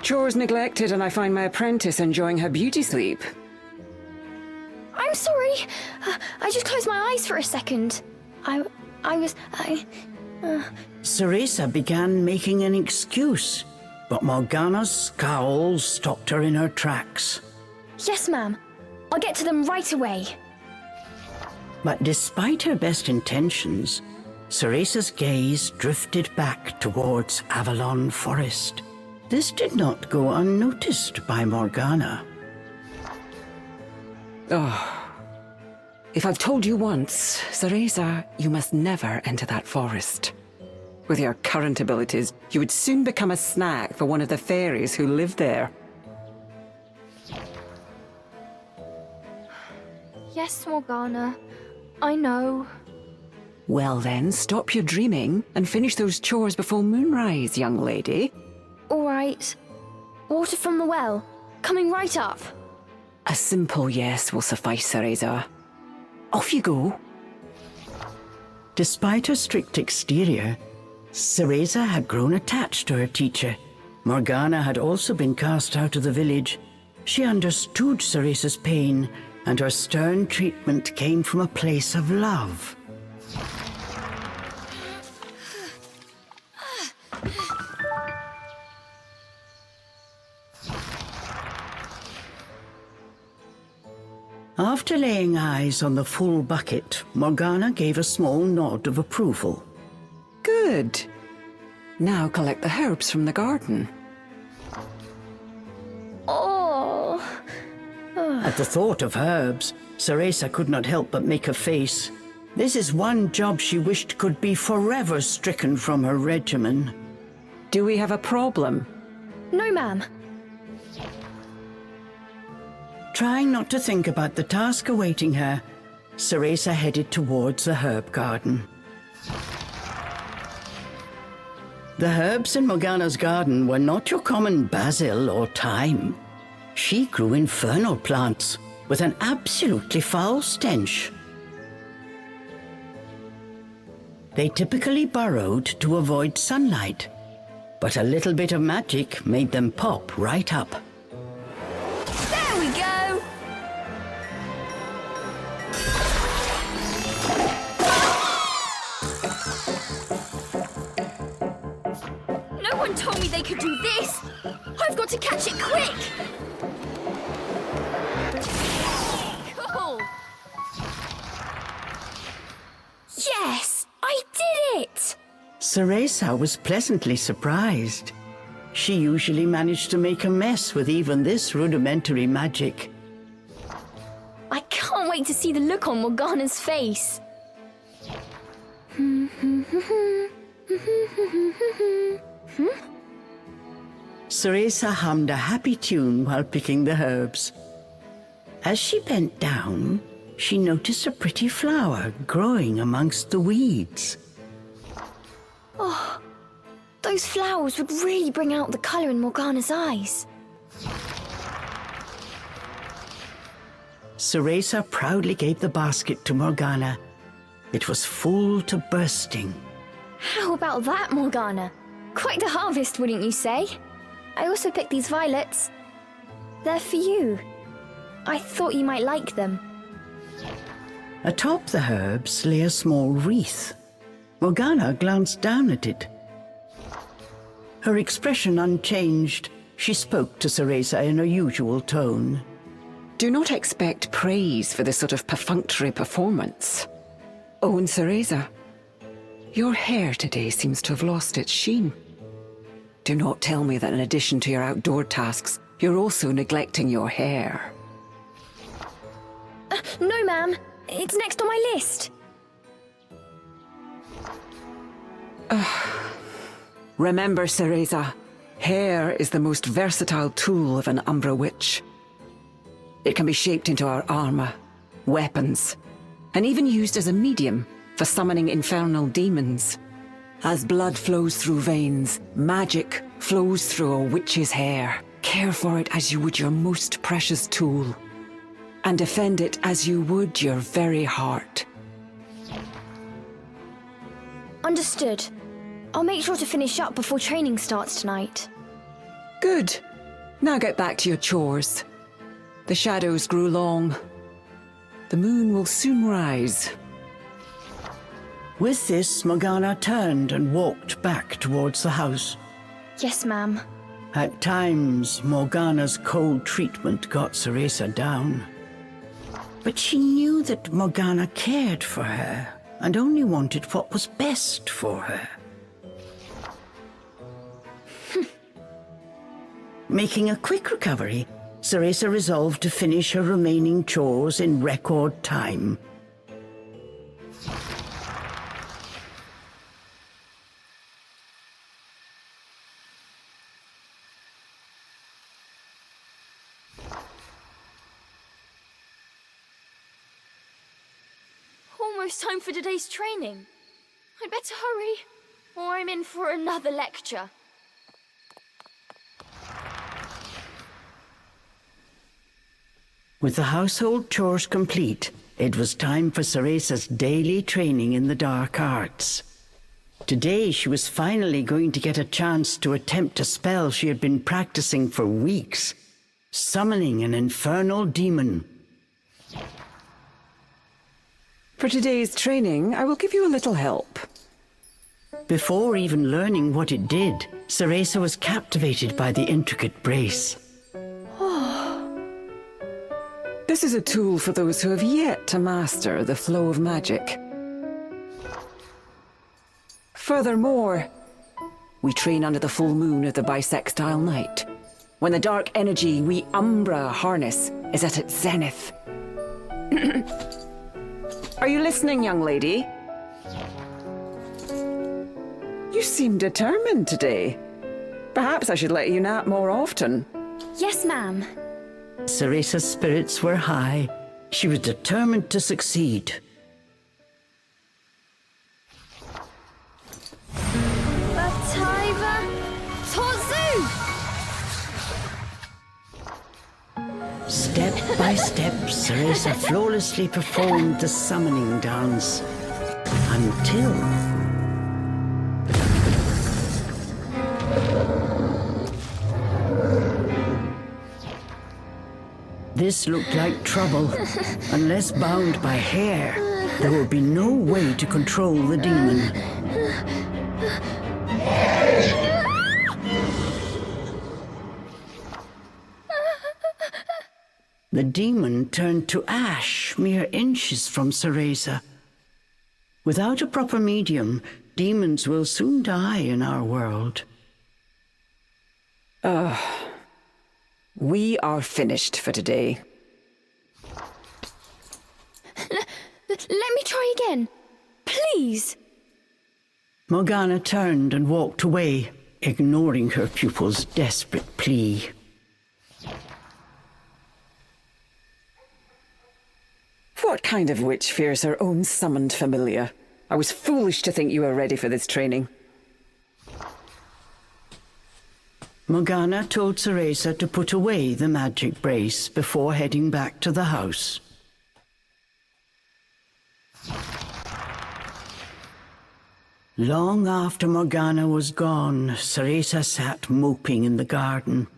Chores neglected and I find my apprentice enjoying her beauty sleep. I'm sorry. I just closed my eyes for a second. Cereza began making an excuse, but Morgana's scowl stopped her in her tracks. Yes, ma'am. I'll get to them right away. But despite her best intentions, Cereza's gaze drifted back towards Avalon Forest. This did not go unnoticed by Morgana. Oh. If I've told you once, Cereza, you must never enter that forest. With your current abilities, you would soon become a snack for one of the fairies who live there. Yes, Morgana. I know. Well then, stop your dreaming and finish those chores before moonrise, young lady. All right. Water from the well. Coming right up. A simple yes will suffice, Cereza. Off you go. Despite her strict exterior, Cereza had grown attached to her teacher. Morgana had also been cast out of the village. She understood Cereza's pain, and her stern treatment came from a place of love. After laying eyes on the full bucket, Morgana gave a small nod of approval. Good. Now collect the herbs from the garden. Oh. At the thought of herbs, Cereza could not help but make a face. This is one job she wished could be forever stricken from her regimen. Do we have a problem? No, ma'am. Trying not to think about the task awaiting her, Cereza headed towards the herb garden. The herbs in Morgana's garden were not your common basil or thyme. She grew infernal plants with an absolutely foul stench. They typically burrowed to avoid sunlight, but a little bit of magic made them pop right up. There we go! No one told me they could do this! I've got to catch it quick! Cool! Yes! I did it! Cereza was pleasantly surprised. She usually managed to make a mess with even this rudimentary magic. I can't wait to see the look on Morgana's face. Cereza hummed a happy tune while picking the herbs. As she bent down, she noticed a pretty flower growing amongst the weeds. Oh, those flowers would really bring out the colour in Morgana's eyes. Cereza proudly gave the basket to Morgana. It was full to bursting. How about that, Morgana? Quite the harvest, wouldn't you say? I also picked these violets. They're for you. I thought you might like them. Atop the herbs lay a small wreath. Morgana glanced down at it. Her expression unchanged, she spoke to Cereza in her usual tone. Do not expect praise for this sort of perfunctory performance. Oh, and Cereza, your hair today seems to have lost its sheen. Do not tell me that in addition to your outdoor tasks, you're also neglecting your hair. No, ma'am. It's next on my list. Remember, Cereza, hair is the most versatile tool of an Umbra witch. It can be shaped into our armor, weapons, and even used as a medium for summoning infernal demons. As blood flows through veins, magic flows through a witch's hair. Care for it as you would your most precious tool, and defend it as you would your very heart. Understood. I'll make sure to finish up before training starts tonight. Good. Now get back to your chores. The shadows grew long. The moon will soon rise. With this, Morgana turned and walked back towards the house. Yes, ma'am. At times, Morgana's cold treatment got Cereza down. But she knew that Morgana cared for her and only wanted what was best for her. Making a quick recovery, Cereza resolved to finish her remaining chores in record time. Almost time for today's training. I'd better hurry, or I'm in for another lecture. With the household chores complete, it was time for Cereza's daily training in the dark arts. Today she was finally going to get a chance to attempt a spell she had been practicing for weeks, summoning an infernal demon. For today's training, I will give you a little help. Before even learning what it did, Cereza was captivated by the intricate brace. This is a tool for those who have yet to master the flow of magic. Furthermore, we train under the full moon of the bisextile night, when the dark energy we Umbra harness is at its zenith. Are you listening, young lady? You seem determined today. Perhaps I should let you nap more often. Yes, ma'am. Cereza's spirits were high. She was determined to succeed. Bataiva Tozu! Step by step, Cereza flawlessly performed the summoning dance. Until... This looked like trouble. Unless bound by hair, there would be no way to control the demon. The demon turned to ash mere inches from Cereza. Without a proper medium, demons will soon die in our world. We are finished for today. Let me try again. Please. Morgana turned and walked away, ignoring her pupil's desperate plea. What kind of witch fears her own summoned familiar? I was foolish to think you were ready for this training. Morgana told Cereza to put away the magic brace before heading back to the house. Long after Morgana was gone, Cereza sat moping in the garden.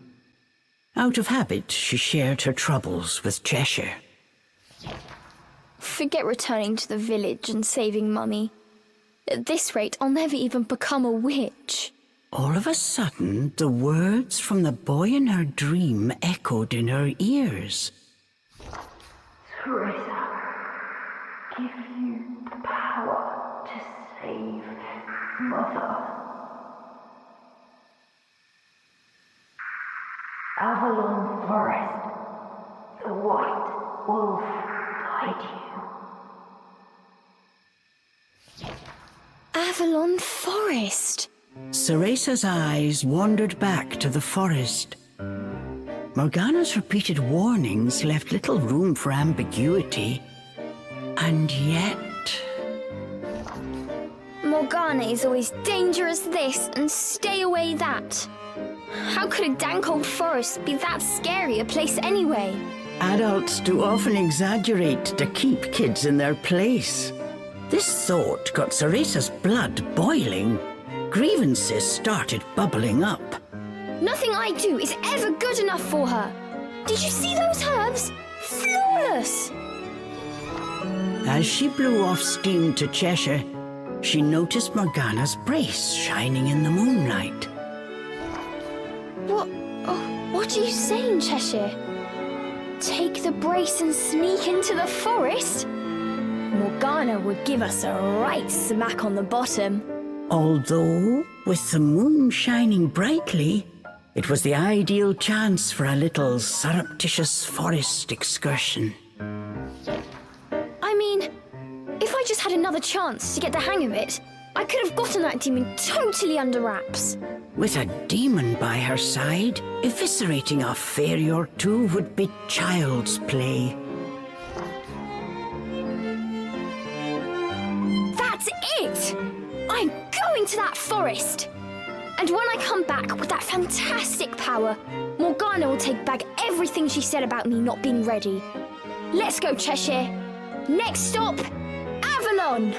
Out of habit, she shared her troubles with Cheshire. Forget returning to the village and saving Mummy. At this rate, I'll never even become a witch. All of a sudden, the words from the boy in her dream echoed in her ears. Cereza, give you the power to save Mother. Avalon Forest, the White Wolf guide you. Avalon Forest. Cereza's eyes wandered back to the forest. Morgana's repeated warnings left little room for ambiguity. And yet... Morgana is always dangerous this and stay away that. How could a dank old forest be that scary a place anyway? Adults do often exaggerate to keep kids in their place. This thought got Cereza's blood boiling. Grievances started bubbling up. Nothing I do is ever good enough for her. Did you see those herbs? Flawless! As she blew off steam to Cheshire, she noticed Morgana's brace shining in the moonlight. What are you saying, Cheshire? Take the brace and sneak into the forest? Morgana would give us a right smack on the bottom. Although, with the moon shining brightly, it was the ideal chance for a little surreptitious forest excursion. I mean, if I just had another chance to get the hang of it, I could have gotten that demon totally under wraps. With a demon by her side, eviscerating a fairy or two would be child's play. That's it! I'm going to that forest! And when I come back with that fantastic power, Morgana will take back everything she said about me not being ready. Let's go, Cheshire. Next stop, Avalon!